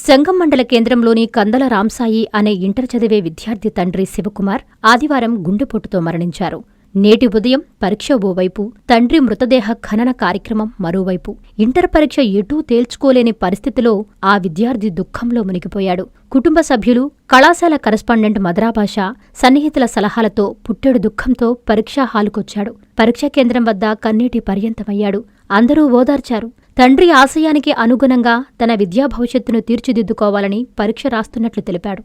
సంగం మండల కేంద్రంలోని కందల రాంసాయి అనే ఇంటర్ చదివే విద్యార్థి తండ్రి శివకుమార్ ఆదివారం గుండెపోటుతో మరణించారు. నేటి ఉదయం పరీక్ష ఓవైపు, తండ్రి మృతదేహ ఖనన కార్యక్రమం మరోవైపు. ఇంటర్ పరీక్ష ఎటూ తేల్చుకోలేని పరిస్థితిలో ఆ విద్యార్థి దుఃఖంలో మునిగిపోయాడు. కుటుంబ సభ్యులు, కళాశాల కరస్పాండెంట్ మద్రాభాష, సన్నిహితుల సలహాలతో పుట్టెడు దుఃఖంతో పరీక్షా హాలుకొచ్చాడు. పరీక్షా కేంద్రం వద్ద కన్నీటి పర్యంతమయ్యాడు. అందరూ ఓదార్చారు. తండ్రి ఆశయానికి అనుగుణంగా తన విద్యా భవిష్యత్తును తీర్చిదిద్దుకోవాలని పరీక్ష రాస్తున్నట్లు తెలిపాడు.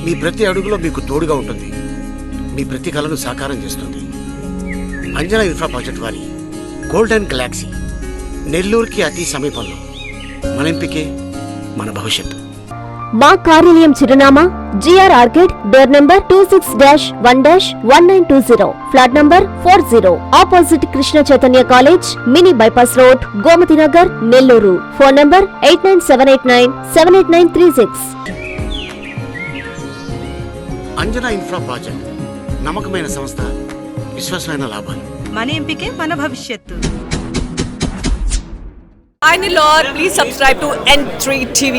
మీ ప్రతి అడుగులో మీకు తోడుగా ఉంటుంది. మీ ప్రతి కలను సాకారం చేస్తుంది. అంజనా ఇన్ఫ్రా ప్రాజెక్ట్ వారి గోల్డెన్ గెలాక్సీ నెల్లూరుకి అతి సమీపంలో. మన ఎంపికే మన భవిష్యత్తు. మా కార్యాలయం చిరునామా GR Orchid, door number 26-1-1920, flat number 40, opposite Krishna Chaitanya college, mini bypass road, Gomathi Nagar, Nellore. Phone number 8978978936. Anjana infra project నమ్మకమైన సంస్థ, విశ్వాసమైన లాభాలు. మన ఎంపికే మన భవిష్యత్తు. Hi Nilor, please subscribe to N3 TV.